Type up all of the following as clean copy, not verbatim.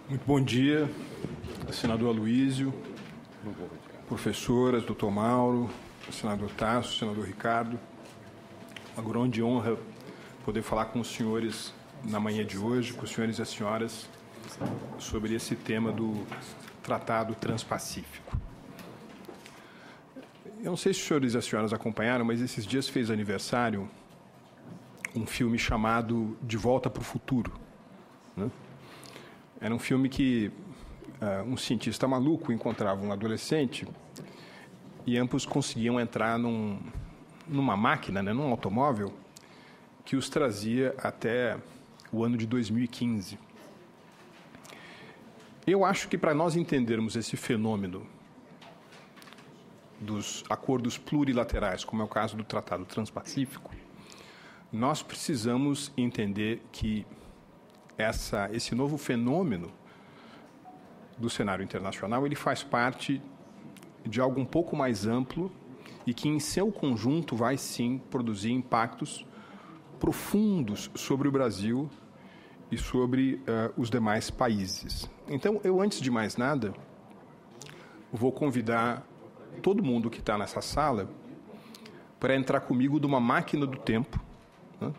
Muito bom dia, senador Aloísio, professoras, doutor Mauro, senador Tasso, senador Ricardo. Uma grande honra poder falar com os senhores na manhã de hoje, com os senhores e as senhoras, sobre esse tema do Tratado Transpacífico. Eu não sei se os senhores e as senhoras acompanharam, mas esses dias fez aniversário um filme chamado De Volta para o Futuro, né? Era um filme que um cientista maluco encontrava um adolescente e ambos conseguiam entrar numa máquina, né, num automóvel, que os trazia até o ano de 2015. Eu acho que para nós entendermos esse fenômeno dos acordos plurilaterais, como é o caso do Tratado Transpacífico, nós precisamos entender que esse novo fenômeno do cenário internacional, ele faz parte de algo um pouco mais amplo e que, em seu conjunto, vai, sim, produzir impactos profundos sobre o Brasil e sobre os demais países. Então, eu, antes de mais nada, vou convidar todo mundo que está nessa sala para entrar comigo numa máquina do tempo, né?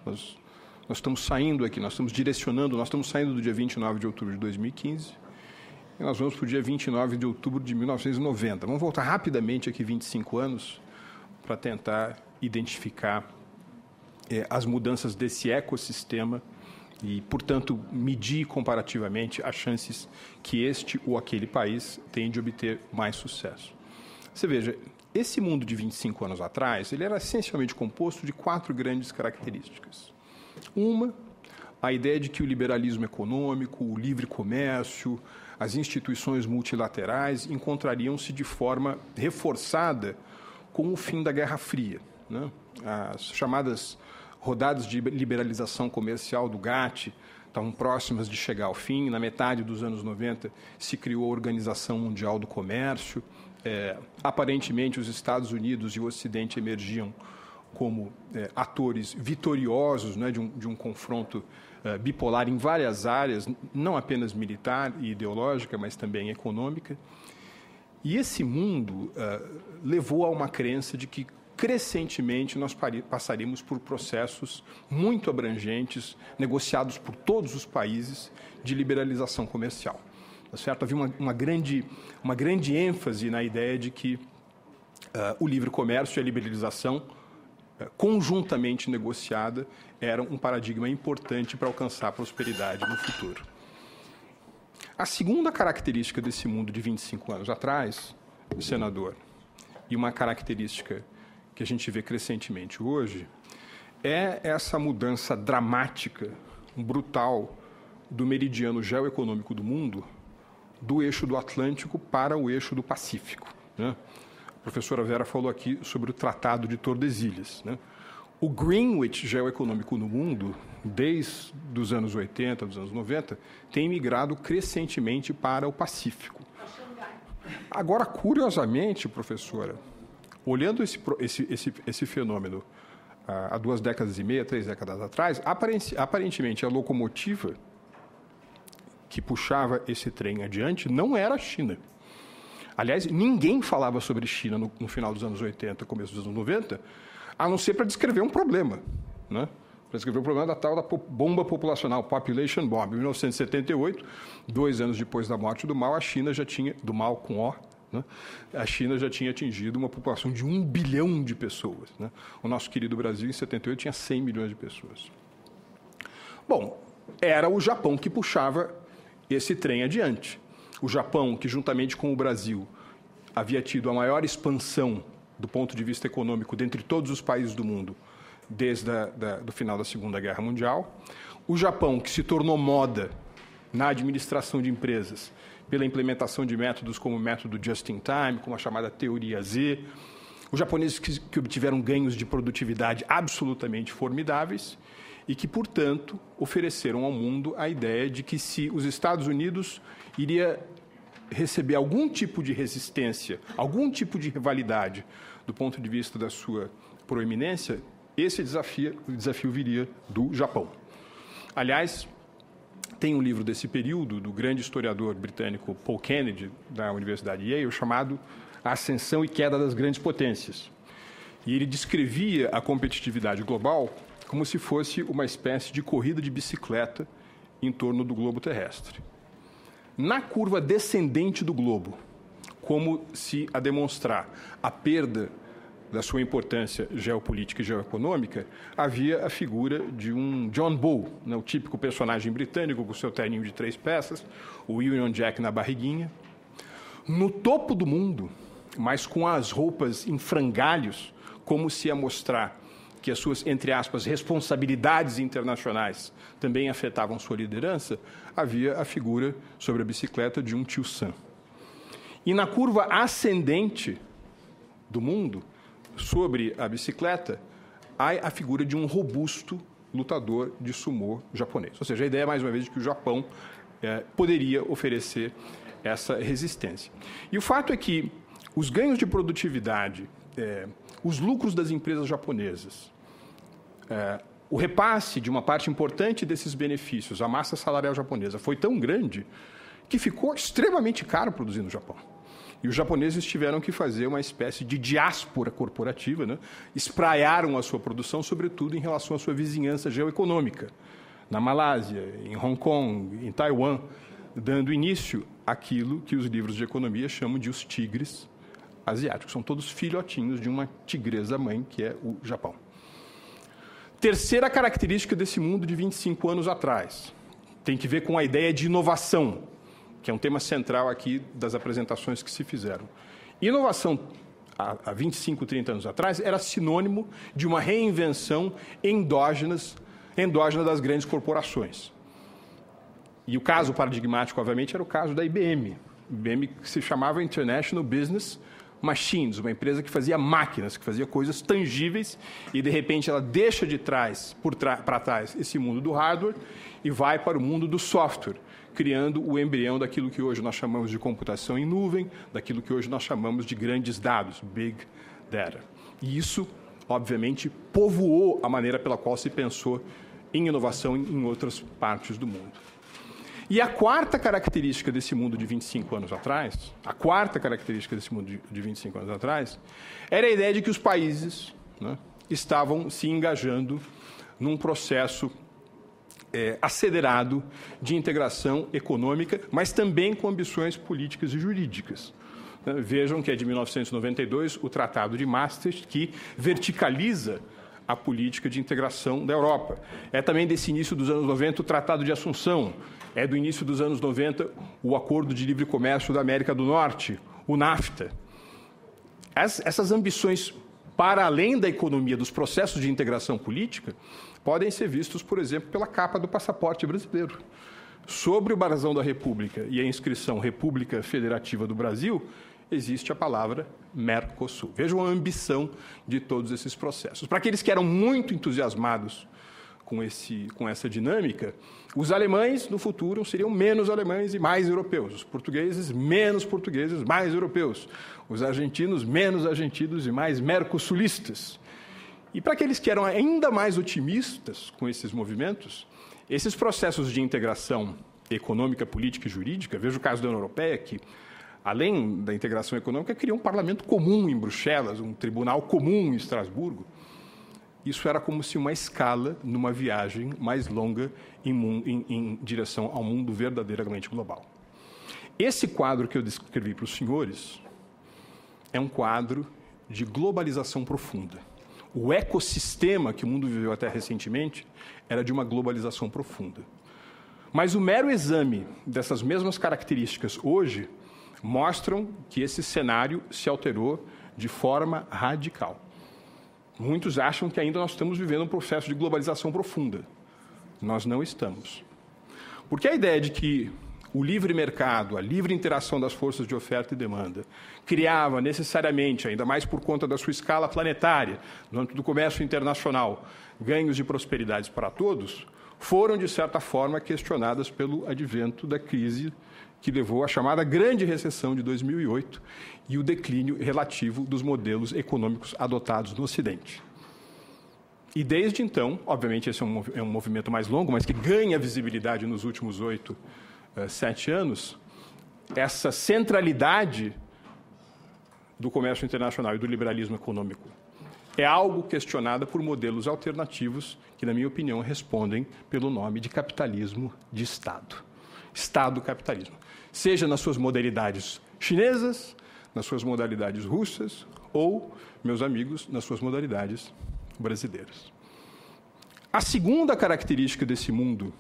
Nós estamos saindo aqui, nós estamos direcionando, nós estamos saindo do dia 29 de outubro de 2015 e nós vamos para o dia 29 de outubro de 1990. Vamos voltar rapidamente aqui 25 anos para tentar identificar as mudanças desse ecossistema e, portanto, medir comparativamente as chances que este ou aquele país tem de obter mais sucesso. Você veja, esse mundo de 25 anos atrás, ele era essencialmente composto de 4 grandes características. Uma, a ideia de que o liberalismo econômico, o livre comércio, as instituições multilaterais encontrariam-se de forma reforçada com o fim da Guerra Fria, né? As chamadas rodadas de liberalização comercial do GATT estavam próximas de chegar ao fim. Na metade dos anos 90 se criou a Organização Mundial do Comércio. Aparentemente, os Estados Unidos e o Ocidente emergiam como atores vitoriosos, né, de um confronto bipolar em várias áreas, não apenas militar e ideológica, mas também econômica. E esse mundo levou a uma crença de que, crescentemente, nós passaríamos por processos muito abrangentes, negociados por todos os países, de liberalização comercial. Tá certo? Havia uma grande ênfase na ideia de que o livre comércio e a liberalização conjuntamente negociada era um paradigma importante para alcançar a prosperidade no futuro. A segunda característica desse mundo de 25 anos atrás, senador, e uma característica que a gente vê crescentemente hoje, é essa mudança dramática, brutal, do meridiano geoeconômico do mundo, do eixo do Atlântico para o eixo do Pacífico, né? A professora Vera falou aqui sobre o Tratado de Tordesilhas, né? O Greenwich geoeconômico no mundo, desde os anos 80, dos anos 90, tem migrado crescentemente para o Pacífico. Agora, curiosamente, professora, olhando esse fenômeno há 2 décadas e meia, 3 décadas atrás, aparentemente a locomotiva que puxava esse trem adiante não era a China. Aliás, ninguém falava sobre China no final dos anos 80, começo dos anos 90, a não ser para descrever um problema, né? Para descrever o problema da tal da bomba populacional, Population Bomb. Em 1978, 2 anos depois da morte do Mao, a China já tinha, do Mao com O, né? A China já tinha atingido uma população de 1 bilhão de pessoas, né? O nosso querido Brasil, em 78, tinha 100 milhões de pessoas. Bom, era o Japão que puxava esse trem adiante. O Japão, que juntamente com o Brasil havia tido a maior expansão do ponto de vista econômico dentre todos os países do mundo desde do final da Segunda Guerra Mundial. O Japão, que se tornou moda na administração de empresas pela implementação de métodos como o método just-in-time, como a chamada teoria Z. Os japoneses que obtiveram ganhos de produtividade absolutamente formidáveis e que, portanto, ofereceram ao mundo a ideia de que, se os Estados Unidos iria receber algum tipo de resistência, algum tipo de rivalidade do ponto de vista da sua proeminência, esse desafio viria do Japão. Aliás, tem um livro desse período, do grande historiador britânico Paul Kennedy, da Universidade de Yale, chamado A Ascensão e Queda das Grandes Potências. E ele descrevia a competitividade global como se fosse uma espécie de corrida de bicicleta em torno do globo terrestre. Na curva descendente do globo, como se a demonstrar a perda da sua importância geopolítica e geoeconômica, havia a figura de um John Bull, né, o típico personagem britânico com seu terninho de 3 peças, o Union Jack na barriguinha. No topo do mundo, mas com as roupas em frangalhos, como se a mostrar que as suas, entre aspas, responsabilidades internacionais também afetavam sua liderança, havia a figura sobre a bicicleta de um tio Sam. E na curva ascendente do mundo, sobre a bicicleta, há a figura de um robusto lutador de sumô japonês. Ou seja, a ideia, mais uma vez, de que o Japão poderia oferecer essa resistência. E o fato é que os ganhos de produtividade, os lucros das empresas japonesas, o repasse de uma parte importante desses benefícios à massa salarial japonesa foi tão grande que ficou extremamente caro produzir no Japão. E os japoneses tiveram que fazer uma espécie de diáspora corporativa, né? Espraiaram a sua produção, sobretudo em relação à sua vizinhança geoeconômica, na Malásia, em Hong Kong, em Taiwan, dando início àquilo que os livros de economia chamam de os tigres asiáticos. São todos filhotinhos de uma tigresa mãe, que é o Japão. Terceira característica desse mundo de 25 anos atrás tem que ver com a ideia de inovação, que é um tema central aqui das apresentações que se fizeram. Inovação, há 25, 30 anos atrás, era sinônimo de uma reinvenção endógena das grandes corporações. E o caso paradigmático, obviamente, era o caso da IBM. IBM que se chamava International Business Machines, uma empresa que fazia máquinas, que fazia coisas tangíveis, e, de repente, ela deixa de trás, para trás, esse mundo do hardware e vai para o mundo do software, criando o embrião daquilo que hoje nós chamamos de computação em nuvem, daquilo que hoje nós chamamos de grandes dados, Big Data. E isso, obviamente, povoou a maneira pela qual se pensou em inovação em outras partes do mundo. E a quarta característica desse mundo de 25 anos atrás, era a ideia de que os países, né, estavam se engajando num processo acelerado de integração econômica, mas também com ambições políticas e jurídicas. Vejam que é de 1992 o Tratado de Maastricht, que verticaliza a política de integração da Europa. É também desse início dos anos 90 o Tratado de Assunção. É do início dos anos 90 o Acordo de Livre Comércio da América do Norte, o NAFTA. Essas ambições, para além da economia, dos processos de integração política, podem ser vistos, por exemplo, pela capa do passaporte brasileiro. Sobre o brasão da República e a inscrição República Federativa do Brasil, existe a palavra Mercosul. Vejam a ambição de todos esses processos. Para aqueles que eram muito entusiasmados com essa dinâmica, os alemães, no futuro, seriam menos alemães e mais europeus. Os portugueses, menos portugueses, mais europeus. Os argentinos, menos argentinos e mais mercosulistas. E para aqueles que eram ainda mais otimistas com esses movimentos, esses processos de integração econômica, política e jurídica, veja o caso da União Europeia, que, além da integração econômica, criou um parlamento comum em Bruxelas, um tribunal comum em Estrasburgo. Isso era como se uma escala numa viagem mais longa em direção ao mundo verdadeiramente global. Esse quadro que eu descrevi para os senhores é um quadro de globalização profunda. O ecossistema que o mundo viveu até recentemente era de uma globalização profunda. Mas o mero exame dessas mesmas características hoje mostram que esse cenário se alterou de forma radical. Muitos acham que ainda nós estamos vivendo um processo de globalização profunda. Nós não estamos. Porque a ideia de que o livre mercado, a livre interação das forças de oferta e demanda, criava necessariamente, ainda mais por conta da sua escala planetária, no âmbito do comércio internacional, ganhos de prosperidade para todos, foram, de certa forma, questionadas pelo advento da crise que levou à chamada Grande Recessão de 2008 e o declínio relativo dos modelos econômicos adotados no Ocidente. E desde então, obviamente esse é um movimento mais longo, mas que ganha visibilidade nos últimos 8, 7 anos, essa centralidade do comércio internacional e do liberalismo econômico é algo questionada por modelos alternativos que, na minha opinião, respondem pelo nome de capitalismo de Estado. Estado-capitalismo. Seja nas suas modalidades chinesas, nas suas modalidades russas ou, meus amigos, nas suas modalidades brasileiras. A segunda característica desse mundo,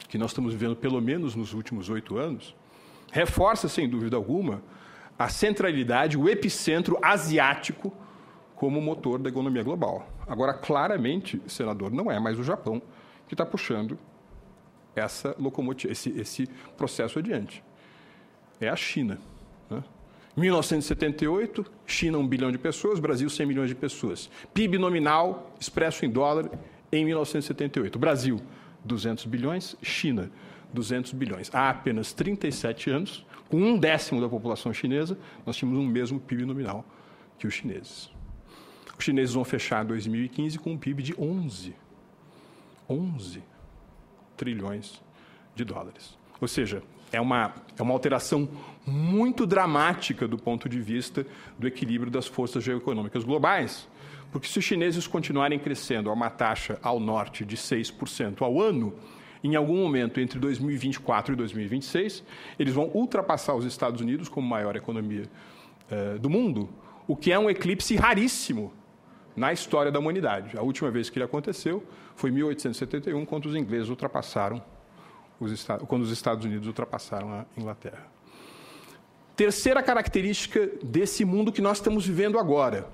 que nós estamos vivendo pelo menos nos últimos 8 anos, reforça, sem dúvida alguma, a centralidade, o epicentro asiático como motor da economia global. Agora, claramente, senador, não é mais o Japão que está puxando essa locomotiva, esse processo adiante. É a China. Né? 1978, China 1 bilhão de pessoas, Brasil 100 milhões de pessoas. PIB nominal expresso em dólar em 1978. Brasil, 200 bilhões, China, 200 bilhões. Há apenas 37 anos, com 1/10 da população chinesa, nós tínhamos um mesmo PIB nominal que os chineses. Os chineses vão fechar 2015 com um PIB de 11 trilhões de dólares. Ou seja, é uma alteração muito dramática do ponto de vista do equilíbrio das forças geoeconômicas globais, porque se os chineses continuarem crescendo a uma taxa ao norte de 6% ao ano, em algum momento entre 2024 e 2026, eles vão ultrapassar os Estados Unidos como maior economia do mundo, o que é um eclipse raríssimo na história da humanidade. A última vez que ele aconteceu foi em 1871, quando os ingleses ultrapassaram quando os Estados Unidos ultrapassaram a Inglaterra. Terceira característica desse mundo que nós estamos vivendo agora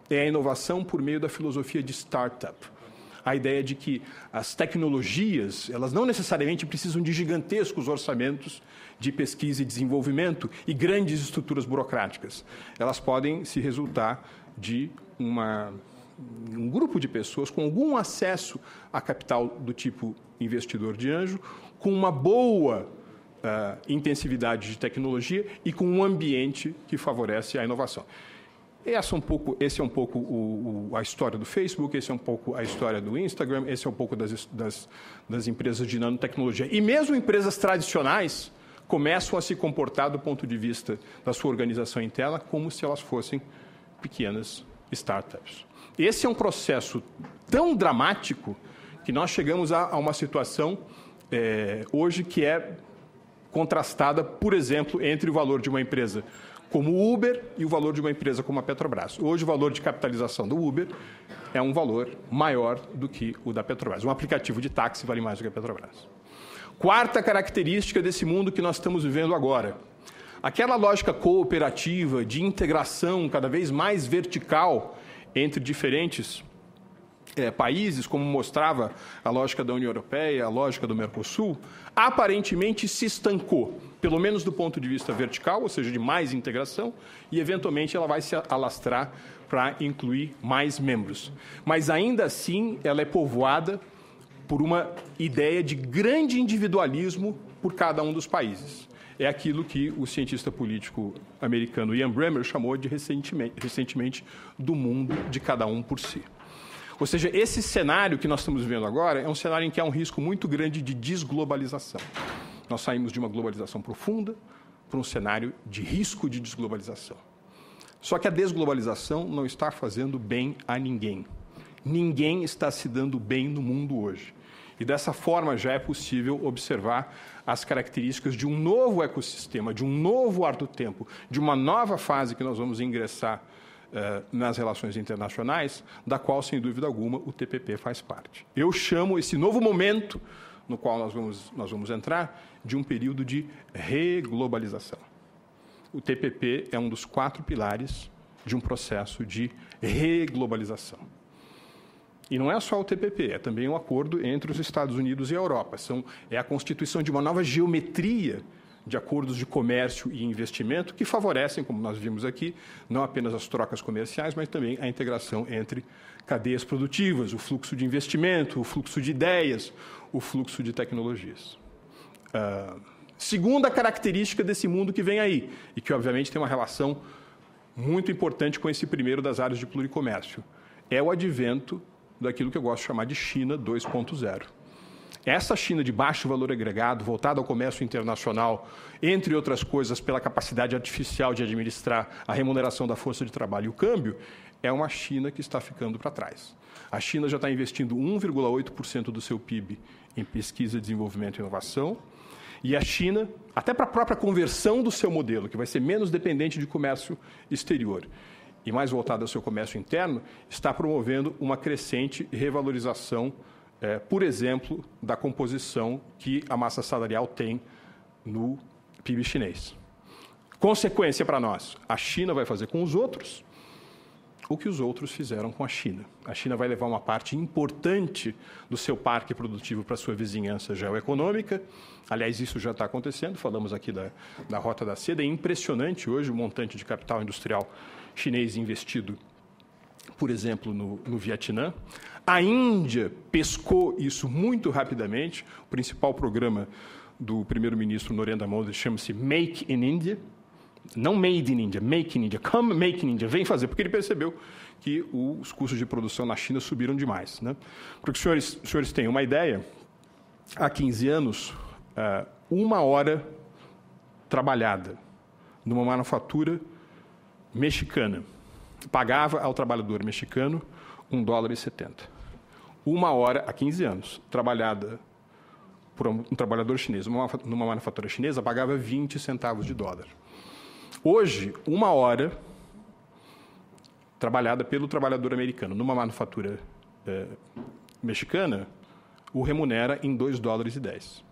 é a inovação por meio da filosofia de startup. A ideia de que as tecnologias, elas não necessariamente precisam de gigantescos orçamentos de pesquisa e desenvolvimento e grandes estruturas burocráticas. Elas podem se resultar de um grupo de pessoas com algum acesso a capital do tipo investidor de anjo, com uma boa intensividade de tecnologia e com um ambiente que favorece a inovação. Esse é um pouco a história do Facebook, esse é um pouco a história do Instagram, esse é um pouco das empresas de nanotecnologia. E mesmo empresas tradicionais começam a se comportar do ponto de vista da sua organização interna como se elas fossem pequenas startups. Esse é um processo tão dramático que nós chegamos a uma situação hoje que é contrastada, por exemplo, entre o valor de uma empresa como o Uber e o valor de uma empresa como a Petrobras. Hoje, o valor de capitalização do Uber é um valor maior do que o da Petrobras. Um aplicativo de táxi vale mais do que a Petrobras. Quarta característica desse mundo que nós estamos vivendo agora. Aquela lógica cooperativa, de integração cada vez mais vertical entre diferentes países, como mostrava a lógica da União Europeia, a lógica do Mercosul, aparentemente se estancou, pelo menos do ponto de vista vertical, ou seja, de mais integração, e eventualmente ela vai se alastrar para incluir mais membros. Mas ainda assim ela é povoada por uma ideia de grande individualismo por cada um dos países. É aquilo que o cientista político americano Ian Bremmer chamou de recentemente do mundo de cada um por si. Ou seja, esse cenário que nós estamos vivendo agora é um cenário em que há um risco muito grande de desglobalização. Nós saímos de uma globalização profunda para um cenário de risco de desglobalização. Só que a desglobalização não está fazendo bem a ninguém. Ninguém está se dando bem no mundo hoje. E dessa forma já é possível observar as características de um novo ecossistema, de um novo ar do tempo, de uma nova fase que nós vamos ingressar nas relações internacionais, da qual, sem dúvida alguma, o TPP faz parte. Eu chamo esse novo momento no qual nós vamos entrar de um período de reglobalização. O TPP é um dos 4 pilares de um processo de reglobalização. E não é só o TPP, é também um acordo entre os Estados Unidos e a Europa. É a constituição de uma nova geometria de acordos de comércio e investimento que favorecem, como nós vimos aqui, não apenas as trocas comerciais, mas também a integração entre cadeias produtivas, o fluxo de investimento, o fluxo de ideias, o fluxo de tecnologias. Segunda característica desse mundo que vem aí, e que obviamente tem uma relação muito importante com esse primeiro das áreas de pluricomércio, é o advento daquilo que eu gosto de chamar de China 2.0. Essa China de baixo valor agregado, voltada ao comércio internacional, entre outras coisas, pela capacidade artificial de administrar a remuneração da força de trabalho e o câmbio, é uma China que está ficando para trás. A China já está investindo 1,8% do seu PIB em pesquisa, desenvolvimento e inovação. E a China, até para a própria conversão do seu modelo, que vai ser menos dependente de comércio exterior e mais voltado ao seu comércio interno, está promovendo uma crescente revalorização, por exemplo, da composição que a massa salarial tem no PIB chinês. Consequência para nós, a China vai fazer com os outros o que os outros fizeram com a China. A China vai levar uma parte importante do seu parque produtivo para a sua vizinhança geoeconômica. Aliás, isso já está acontecendo. Falamos aqui da Rota da Seda. É impressionante hoje o montante de capital industrial chinês investido, por exemplo, no Vietnã. A Índia pescou isso muito rapidamente. O principal programa do primeiro-ministro Narendra Modi chama-se Make in India. Não made in India, make in India. Come make in India. Vem fazer, porque ele percebeu que os custos de produção na China subiram demais, né? Para que os senhores tenham uma ideia, há 15 anos, 1 hora trabalhada numa manufatura mexicana pagava ao trabalhador mexicano $1,70. 1 hora, há 15 anos, trabalhada por um trabalhador chinês numa manufatura chinesa, pagava 20 centavos de dólar. Hoje, 1 hora trabalhada pelo trabalhador americano numa manufatura mexicana, o remunera em $2,10.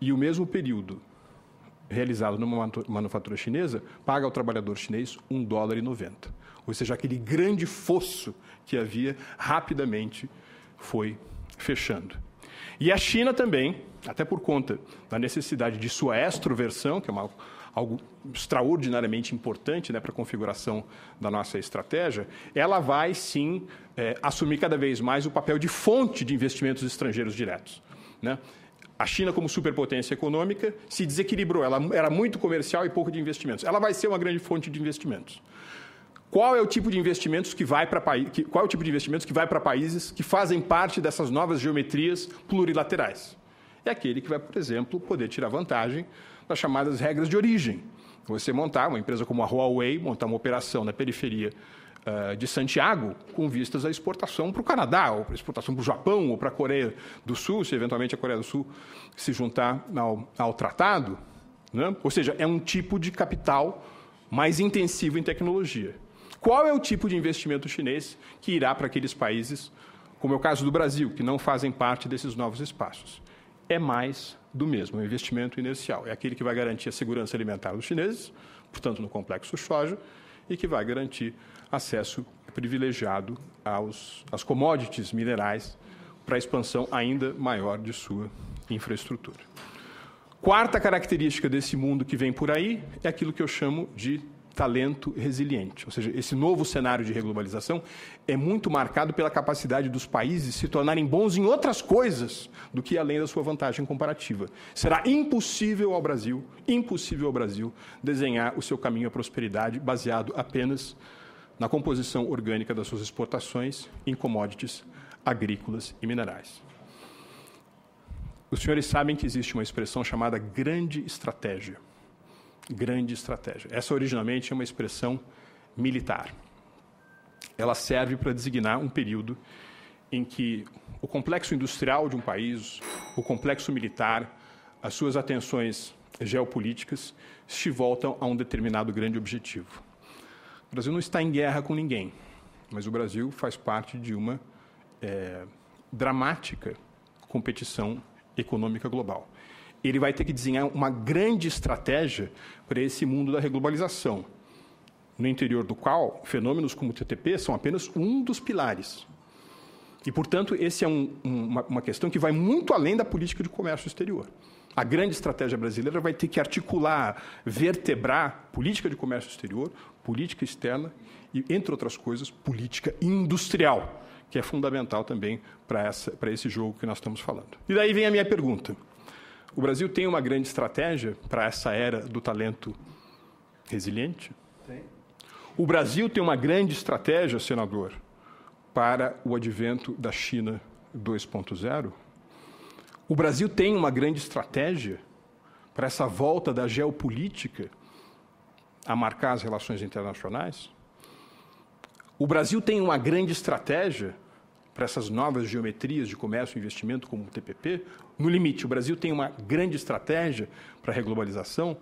E o mesmo período realizado numa manufatura chinesa paga ao trabalhador chinês $1,90. Ou seja, aquele grande fosso que havia rapidamente foi fechando. E a China também, até por conta da necessidade de sua extroversão, que é algo extraordinariamente importante, né, para a configuração da nossa estratégia, ela vai, sim, assumir cada vez mais o papel de fonte de investimentos estrangeiros diretos, né? A China, como superpotência econômica, se desequilibrou. Ela era muito comercial e pouco de investimentos. Ela vai ser uma grande fonte de investimentos. Qual é o tipo de investimentos que vai para países que fazem parte dessas novas geometrias plurilaterais? É aquele que vai, por exemplo, poder tirar vantagem das chamadas regras de origem. Você montar uma empresa como a Huawei, montar uma operação na periferia de Santiago, com vistas à exportação para o Canadá, ou para exportação para o Japão, ou para a Coreia do Sul, se eventualmente a Coreia do Sul se juntar ao tratado, né? Ou seja, é um tipo de capital mais intensivo em tecnologia. Qual é o tipo de investimento chinês que irá para aqueles países, como é o caso do Brasil, que não fazem parte desses novos espaços? É mais do mesmo, é um investimento inercial. É aquele que vai garantir a segurança alimentar dos chineses, portanto, no complexo soja, e que vai garantir acesso privilegiado às commodities minerais para a expansão ainda maior de sua infraestrutura. Quarta característica desse mundo que vem por aí é aquilo que eu chamo de talento resiliente. Ou seja, esse novo cenário de reglobalização é muito marcado pela capacidade dos países se tornarem bons em outras coisas do que além da sua vantagem comparativa. Será impossível ao Brasil desenhar o seu caminho à prosperidade baseado apenas na composição orgânica das suas exportações em commodities agrícolas e minerais. Os senhores sabem que existe uma expressão chamada grande estratégia. Grande estratégia. Essa originalmente é uma expressão militar. Ela serve para designar um período em que o complexo industrial de um país, o complexo militar, as suas atenções geopolíticas se voltam a um determinado grande objetivo. O Brasil não está em guerra com ninguém, mas o Brasil faz parte de uma dramática competição econômica global. Ele vai ter que desenhar uma grande estratégia para esse mundo da reglobalização, no interior do qual fenômenos como o TTP são apenas um dos pilares. E, portanto, esse é uma questão que vai muito além da política de comércio exterior. A grande estratégia brasileira vai ter que articular, vertebrar política de comércio exterior, política externa e, entre outras coisas, política industrial, que é fundamental também para esse jogo que nós estamos falando. E daí vem a minha pergunta. O Brasil tem uma grande estratégia para essa era do talento resiliente? Tem. O Brasil tem uma grande estratégia, senador, para o advento da China 2.0. O Brasil tem uma grande estratégia para essa volta da geopolítica a marcar as relações internacionais. O Brasil tem uma grande estratégia para essas novas geometrias de comércio e investimento, como o TPP. No limite, o Brasil tem uma grande estratégia para a reglobalização.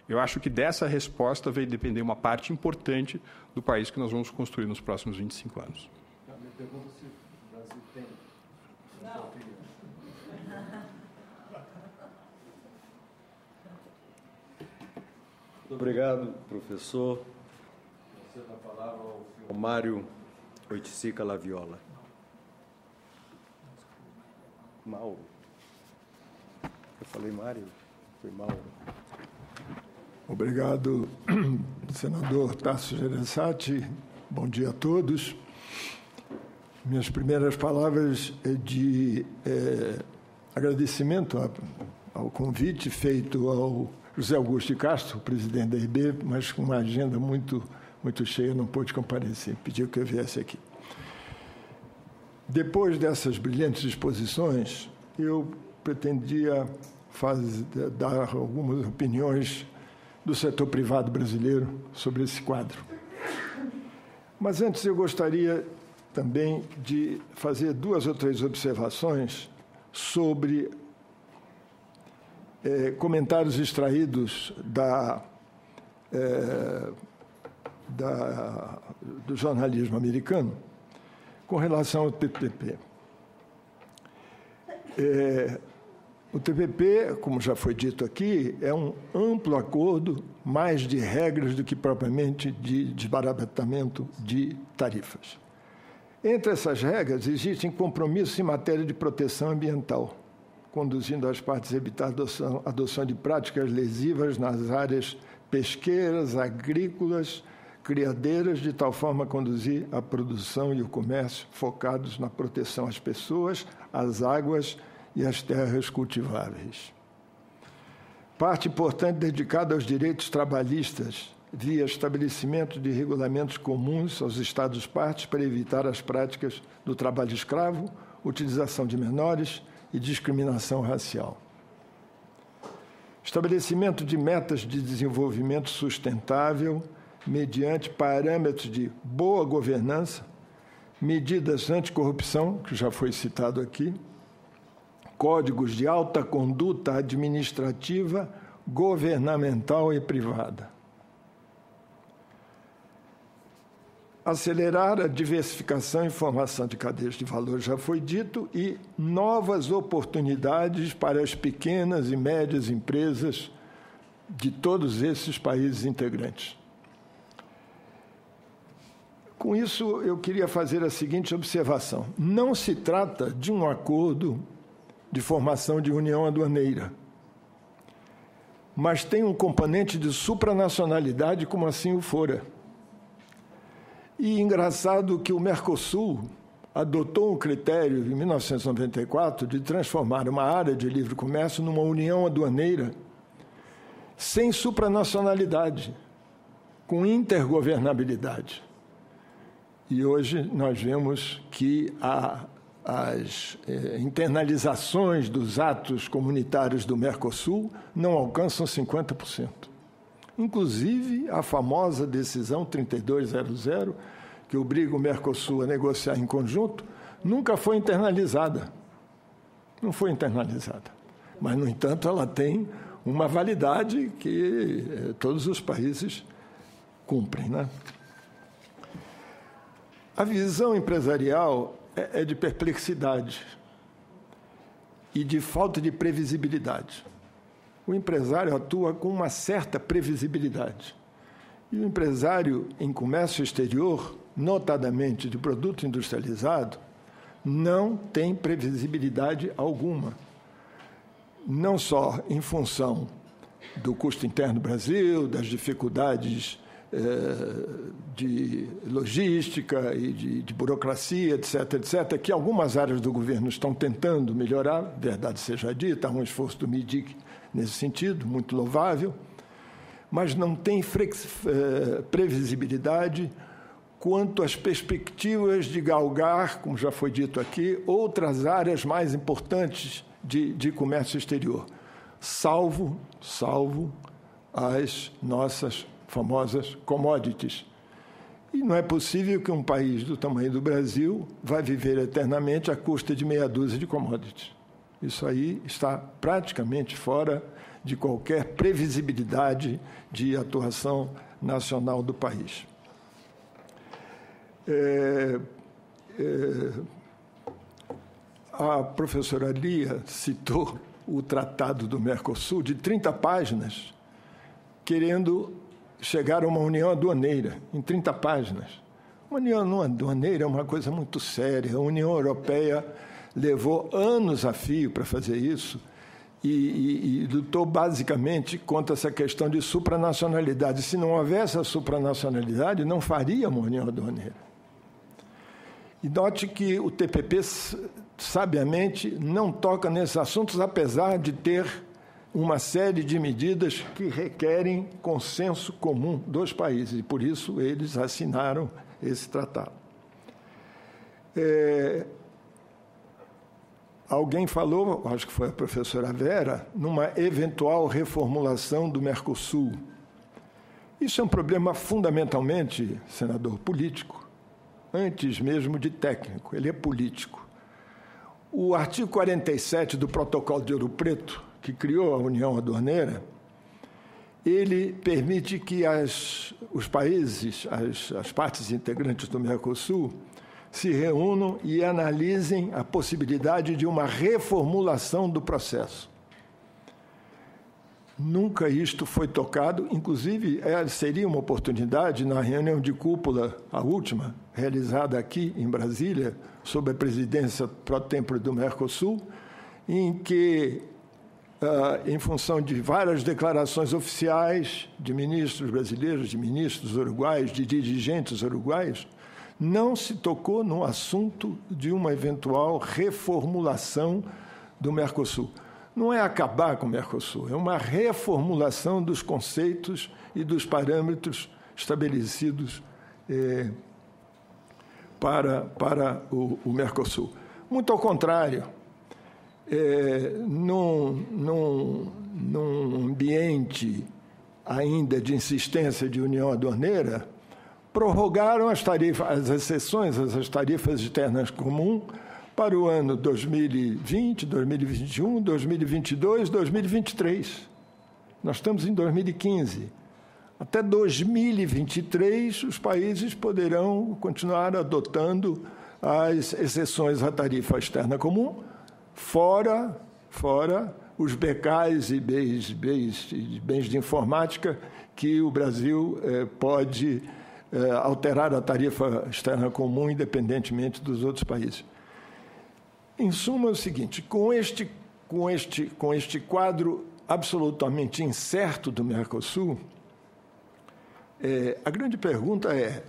Eu acho que dessa resposta vai depender uma parte importante do país que nós vamos construir nos próximos 25 anos. Me pergunto se o Brasil tem. Não. Muito obrigado, professor. Você dá a palavra ao Mário Oiticica Laviola. Mauro. Eu falei Mário? Foi Mauro. Obrigado, senador Tasso Gereissati. Bom dia a todos. Minhas primeiras palavras é de agradecimento ao convite feito ao José Augusto de Castro, presidente da IB, mas com uma agenda muito cheia, não pôde comparecer, pediu que eu viesse aqui. Depois dessas brilhantes exposições, eu pretendia dar algumas opiniões do setor privado brasileiro sobre esse quadro. Mas antes eu gostaria também de fazer 2 ou 3 observações sobre comentários extraídos do jornalismo americano com relação ao TPP. O TPP, como já foi dito aqui, é um amplo acordo, mais de regras do que propriamente de desbaratamento de tarifas. Entre essas regras, existem compromissos em matéria de proteção ambiental, conduzindo as partes a evitar a adoção de práticas lesivas nas áreas pesqueiras, agrícolas, criadeiras, de tal forma a conduzir a produção e o comércio focados na proteção às pessoas, às águas e às terras cultiváveis. Parte importante dedicada aos direitos trabalhistas, via estabelecimento de regulamentos comuns aos Estados-partes para evitar as práticas do trabalho escravo, utilização de menores e discriminação racial. Estabelecimento de metas de desenvolvimento sustentável mediante parâmetros de boa governança, medidas anticorrupção, que já foi citado aqui, códigos de alta conduta administrativa, governamental e privada. Acelerar a diversificação e formação de cadeias de valor, já foi dito, e novas oportunidades para as pequenas e médias empresas de todos esses países integrantes. Com isso, eu queria fazer a seguinte observação. Não se trata de um acordo de formação de união aduaneira, mas tem um componente de supranacionalidade, como assim o fora. E engraçado que o Mercosul adotou um critério, em 1994, de transformar uma área de livre comércio numa união aduaneira sem supranacionalidade, com intergovernabilidade. E hoje nós vemos que as internalizações dos atos comunitários do Mercosul não alcançam 50%. Inclusive, a famosa decisão 3200, que obriga o Mercosul a negociar em conjunto, nunca foi internalizada. Não foi internalizada. Mas, no entanto, ela tem uma validade que todos os países cumprem, né? A visão empresarial é de perplexidade e de falta de previsibilidade. O empresário atua com uma certa previsibilidade. E o empresário em comércio exterior, notadamente de produto industrializado, não tem previsibilidade alguma. Não só em função do custo interno do Brasil, das dificuldades de logística e de burocracia, etc., que algumas áreas do governo estão tentando melhorar, verdade seja dita, há um esforço do MIDIC nesse sentido, muito louvável, mas não tem previsibilidade quanto às perspectivas de galgar, como já foi dito aqui, outras áreas mais importantes de comércio exterior, salvo as nossas famosas commodities. E não é possível que um país do tamanho do Brasil vá viver eternamente à custa de meia dúzia de commodities. Isso aí está praticamente fora de qualquer previsibilidade de atuação nacional do país. A professora Lia citou o Tratado do Mercosul, de 30 páginas, querendo chegar a uma união aduaneira, em 30 páginas. Uma união aduaneira é uma coisa muito séria. A União Europeia levou anos a fio para fazer isso e lutou basicamente contra essa questão de supranacionalidade. Se não houvesse a supranacionalidade, não faria uma união aduaneira. E note que o TPP, sabiamente, não toca nesses assuntos, apesar de ter uma série de medidas que requerem consenso comum dos países, e por isso eles assinaram esse tratado. Alguém falou, acho que foi a professora Vera, numa eventual reformulação do Mercosul. Isso é um problema fundamentalmente, senador, político, antes mesmo de técnico, ele é político. O artigo 47 do Protocolo de Ouro Preto, que criou a União Aduaneira, ele permite que os países, as partes integrantes do Mercosul, se reúnam e analisem a possibilidade de uma reformulação do processo. Nunca isto foi tocado, inclusive seria uma oportunidade na reunião de cúpula, a última, realizada aqui em Brasília, sob a presidência pro tempore do Mercosul, em que, em função de várias declarações oficiais de ministros brasileiros, de ministros uruguaios, de dirigentes uruguaios, não se tocou no assunto de uma eventual reformulação do Mercosul. Não é acabar com o Mercosul, é uma reformulação dos conceitos e dos parâmetros estabelecidos para o Mercosul. Muito ao contrário, num ambiente ainda de insistência de união aduaneira, prorrogaram as exceções, as tarifas externas comuns para o ano 2020, 2021, 2022, 2023. Nós estamos em 2015. Até 2023, os países poderão continuar adotando as exceções à tarifa externa comum, fora os BKs e bens de informática que o Brasil pode alterar a tarifa externa comum independentemente dos outros países. Em suma, é o seguinte, com este quadro absolutamente incerto do Mercosul, a grande pergunta é: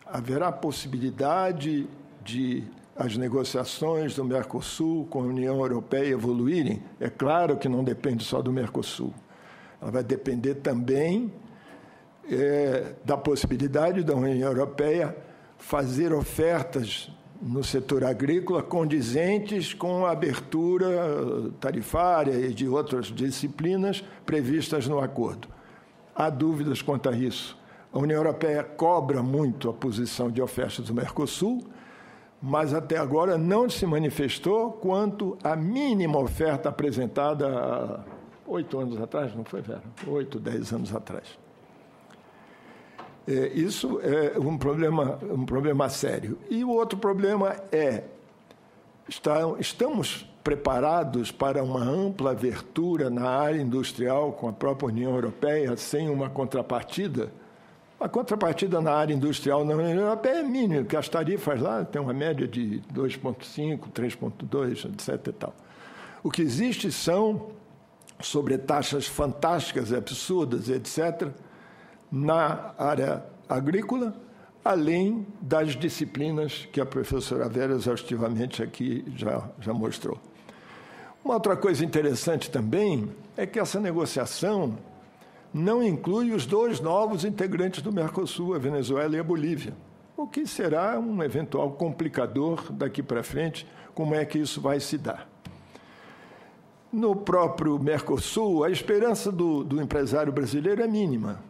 haverá possibilidade de as negociações do Mercosul com a União Europeia evoluírem? É claro que não depende só do Mercosul. Ela vai depender também da possibilidade da União Europeia fazer ofertas no setor agrícola condizentes com a abertura tarifária e de outras disciplinas previstas no acordo. Há dúvidas quanto a isso. A União Europeia cobra muito a posição de ofertas do Mercosul, mas até agora não se manifestou quanto à mínima oferta apresentada há 8 anos atrás, não foi, Vera? 8, 10 anos atrás. Isso é um problema sério. E o outro problema estamos preparados para uma ampla abertura na área industrial com a própria União Europeia, sem uma contrapartida? A contrapartida na área industrial na União Europeia é mínima, porque as tarifas lá têm uma média de 2,5, 3,2, etc. E tal. O que existe são sobretaxas fantásticas, absurdas, etc., na área agrícola, além das disciplinas que a professora Vera exaustivamente aqui já mostrou. Uma outra coisa interessante também é que essa negociação não inclui os 2 novos integrantes do Mercosul, a Venezuela e a Bolívia. o que será um eventual complicador daqui para frente, como é que isso vai se dar. No próprio Mercosul, a esperança do empresário brasileiro é mínima,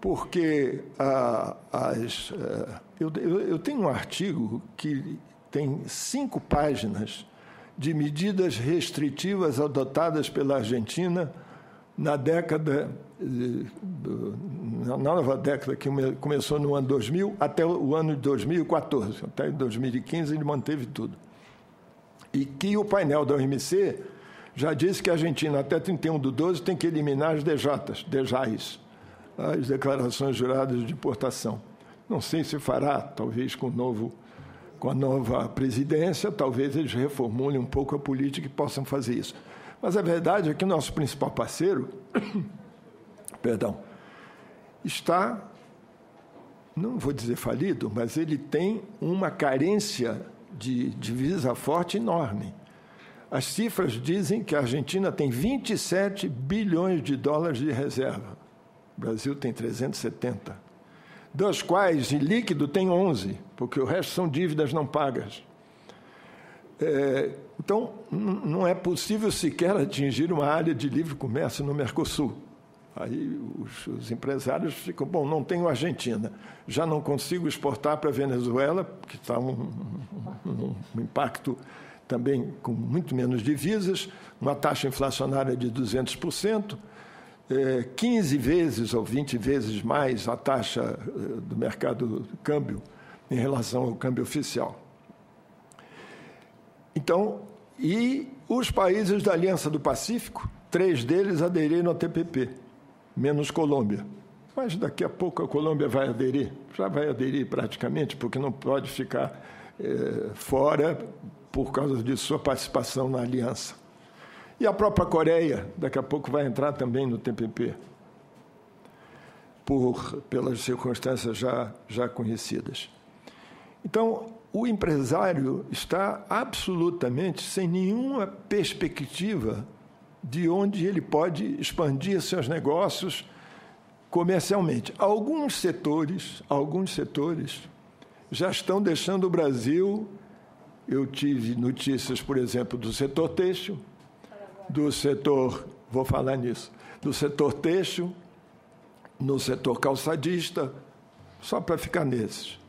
porque eu tenho um artigo que tem 5 páginas de medidas restritivas adotadas pela Argentina na nova década, que começou no ano 2000 até o ano de 2014. Até 2015 ele manteve tudo. E que o painel da OMC já disse que a Argentina, até 31/12, tem que eliminar as DJAs, as declarações juradas de importação. Não sei se fará, talvez com a nova presidência, talvez eles reformulem um pouco a política e possam fazer isso. Mas a verdade é que o nosso principal parceiro, está, não vou dizer falido, mas ele tem uma carência de divisa forte enorme. As cifras dizem que a Argentina tem 27 bilhões de dólares de reserva. O Brasil tem 370, dos quais, em líquido, tem 11, porque o resto são dívidas não pagas. Então, não é possível sequer atingir uma área de livre comércio no Mercosul. Aí os empresários ficam, não tenho Argentina, já não consigo exportar para a Venezuela, que está um impacto também com muito menos divisas, uma taxa inflacionária de 200%, 15 vezes ou 20 vezes mais a taxa do mercado do câmbio em relação ao câmbio oficial. Então, e os países da Aliança do Pacífico, 3 deles aderiram ao TPP, menos Colômbia. Mas daqui a pouco a Colômbia vai aderir, já vai aderir praticamente, porque não pode ficar fora por causa de sua participação na aliança. E a própria Coreia, daqui a pouco, vai entrar também no TPP, pelas circunstâncias já conhecidas. Então, o empresário está absolutamente sem nenhuma perspectiva de onde ele pode expandir seus negócios comercialmente. Alguns setores já estão deixando o Brasil. Eu tive notícias, por exemplo, do setor têxtil, do setor têxtil, no setor calçadista, só para ficar nesses.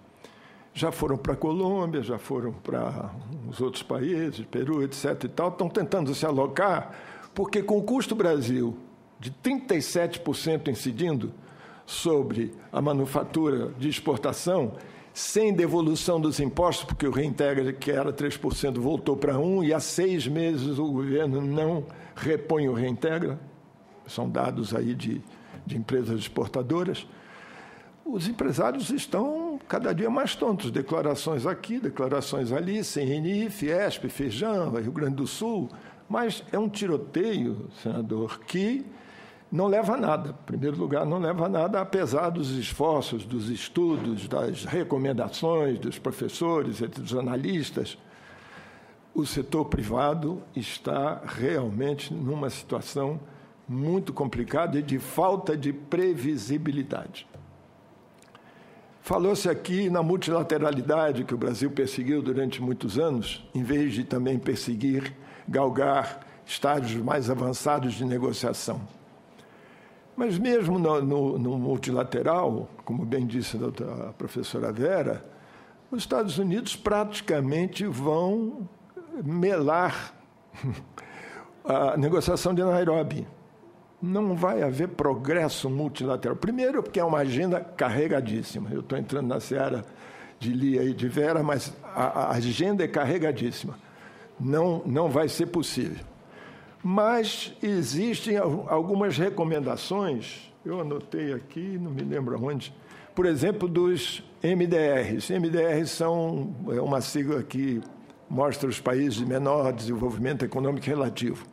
Já foram para a Colômbia, já foram para os outros países, Peru, etc. e tal, estão tentando se alocar, porque com o custo Brasil de 37% incidindo sobre a manufatura de exportação, sem devolução dos impostos, porque o Reintegra, que era 3%, voltou para 1%, e há 6 meses o governo não repõe o Reintegra, são dados aí de empresas exportadoras. Os empresários estão cada dia mais tontos, declarações aqui, declarações ali, CNI, Fiesp, Feijão, Rio Grande do Sul, mas é um tiroteio, senador, que não leva a nada. Em primeiro lugar, não leva a nada, apesar dos esforços, dos estudos, das recomendações dos professores, dos analistas. O setor privado está realmente numa situação muito complicada e de falta de previsibilidade. Falou-se aqui na multilateralidade que o Brasil perseguiu durante muitos anos, em vez de também galgar estágios mais avançados de negociação. Mas mesmo no multilateral, como bem disse a professora Vera, os Estados Unidos praticamente vão melar a negociação de Nairobi. Não vai haver progresso multilateral. Primeiro, porque é uma agenda carregadíssima. Eu estou entrando na seara de Lia e de Vera, mas a agenda é carregadíssima. Não vai ser possível. Mas existem algumas recomendações, eu anotei aqui, não me lembro aonde, por exemplo, dos MDRs. MDRs são uma sigla que mostra os países de menor desenvolvimento econômico relativo,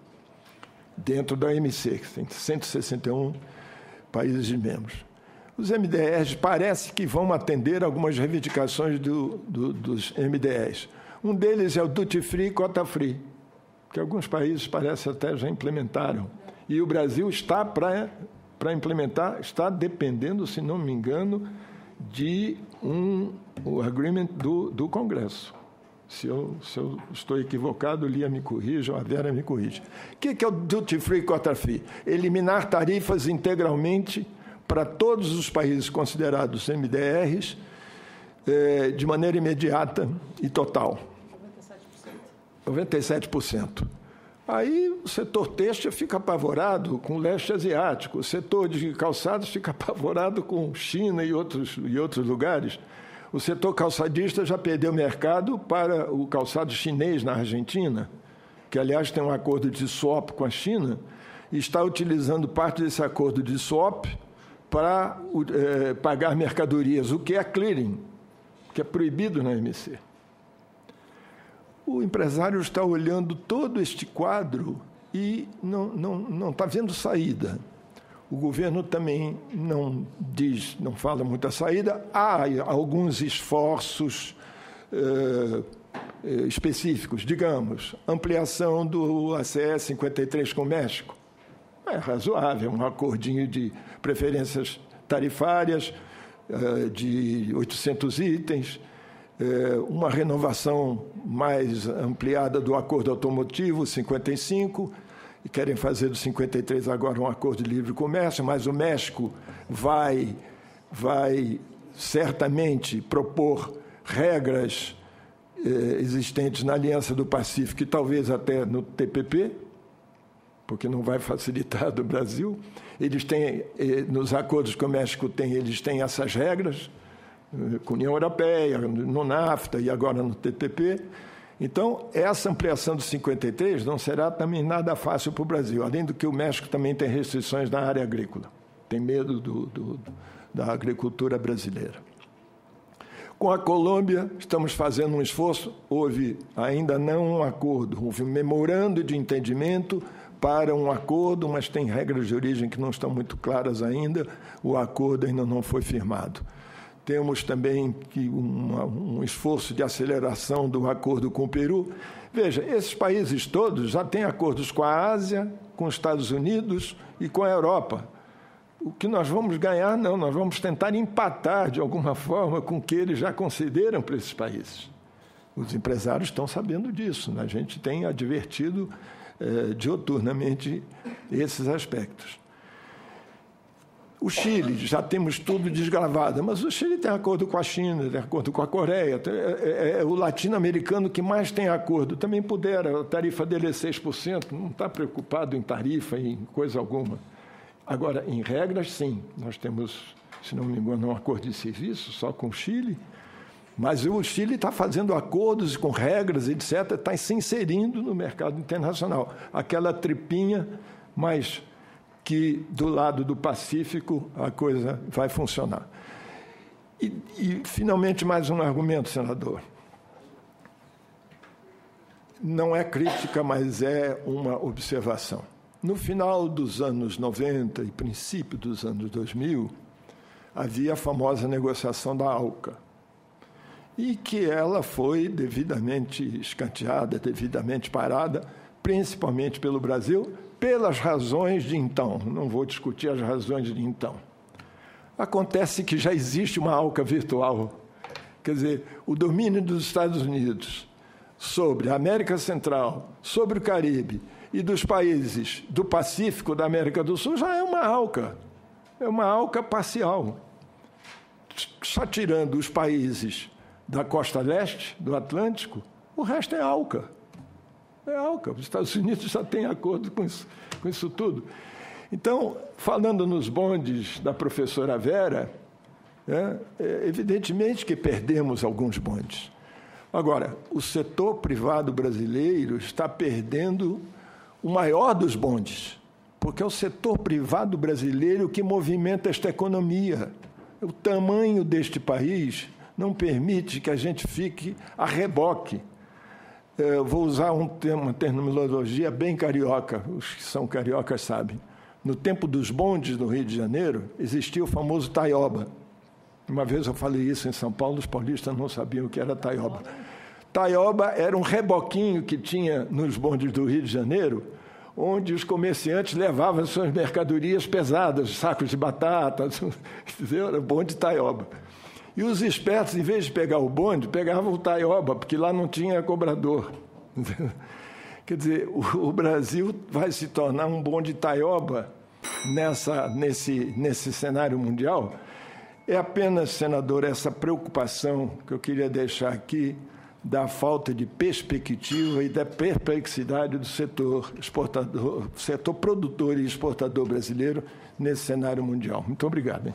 dentro da OMC, que tem 161 países de membros. Os MDRs parece que vão atender algumas reivindicações dos MDRs. Um deles é o Duty Free e Cota Free, que alguns países parecem até já implementaram. E o Brasil está para implementar, está dependendo, se não me engano, o agreement do Congresso. Se eu estou equivocado, o Lia me corrija, a Vera me corrige. O que é o Duty Free Quota Free? Eliminar tarifas integralmente para todos os países considerados MDRs de maneira imediata e total. 97%. Aí o setor têxtil fica apavorado com o leste asiático, o setor de calçados fica apavorado com China e outros lugares. O setor calçadista já perdeu mercado para o calçado chinês na Argentina, que, aliás, tem um acordo de swap com a China, e está utilizando parte desse acordo de swap para pagar mercadorias, o que é clearing, que é proibido na OMC. O empresário está olhando todo este quadro e não está vendo saída. O governo também não fala muita saída. Há alguns esforços específicos, digamos, ampliação do ACE 53 com o México. É razoável, um acordinho de preferências tarifárias de 800 itens, uma renovação mais ampliada do acordo automotivo 55, e querem fazer do 53 agora um acordo de livre comércio, mas o México vai certamente propor regras existentes na Aliança do Pacífico e talvez até no TPP, porque não vai facilitar do Brasil. Eles têm, nos acordos que o México tem, eles têm essas regras, com a União Europeia, no NAFTA e agora no TPP. Então, essa ampliação do 53 não será também nada fácil para o Brasil, além do que o México também tem restrições na área agrícola, tem medo da agricultura brasileira. Com a Colômbia, estamos fazendo um esforço, houve ainda não um acordo, houve um memorando de entendimento para um acordo, mas tem regras de origem que não estão muito claras ainda, o acordo ainda não foi firmado. Temos também um esforço de aceleração do acordo com o Peru. Veja, esses países todos já têm acordos com a Ásia, com os Estados Unidos e com a Europa. O que nós vamos ganhar, não, nós vamos tentar empatar de alguma forma com o que eles já concederam para esses países. Os empresários estão sabendo disso, né? A gente tem advertido diuturnamente esses aspectos. O Chile, já temos tudo desgravado, mas o Chile tem acordo com a China, tem acordo com a Coreia, é o latino-americano que mais tem acordo. Também pudera, a tarifa dele é 6%, não está preocupado em tarifa, em coisa alguma. Agora, em regras, sim, nós temos, se não me engano, um acordo de serviço só com o Chile, mas o Chile está fazendo acordos com regras, etc., está se inserindo no mercado internacional. Aquela tripinha, mas que do lado do Pacífico a coisa vai funcionar. E finalmente, mais um argumento, senador. Não é crítica, mas é uma observação. No final dos anos 90 e princípio dos anos 2000, havia a famosa negociação da ALCA, e que ela foi devidamente escanteada, devidamente parada, principalmente pelo Brasil, pelas razões de então. Não vou discutir as razões de então. Acontece que já existe uma ALCA virtual. Quer dizer, o domínio dos Estados Unidos sobre a América Central, sobre o Caribe e dos países do Pacífico, da América do Sul, já é uma ALCA. É uma ALCA parcial. Só tirando os países da costa leste, do Atlântico, o resto é ALCA. É ALCA. Os Estados Unidos já têm acordo com isso tudo. Então, falando nos bondes da professora Vera, evidentemente que perdemos alguns bondes. Agora, o setor privado brasileiro está perdendo o maior dos bondes, porque é o setor privado brasileiro que movimenta esta economia. O tamanho deste país não permite que a gente fique a reboque. Vou usar uma terminologia bem carioca, os que são cariocas sabem. No tempo dos bondes no Rio de Janeiro, existia o famoso taioba. Uma vez eu falei isso em São Paulo, os paulistas não sabiam o que era taioba. Taioba era um reboquinho que tinha nos bondes do Rio de Janeiro, onde os comerciantes levavam suas mercadorias pesadas, sacos de batatas, era bonde taioba. E os espertos, em vez de pegar o bonde, pegavam o taioba, porque lá não tinha cobrador. Quer dizer, o Brasil vai se tornar um bonde taioba nesse cenário mundial. É apenas, senador, essa preocupação que eu queria deixar aqui da falta de perspectiva e da perplexidade do setor exportador, setor produtor e exportador brasileiro nesse cenário mundial. Muito obrigado. Hein?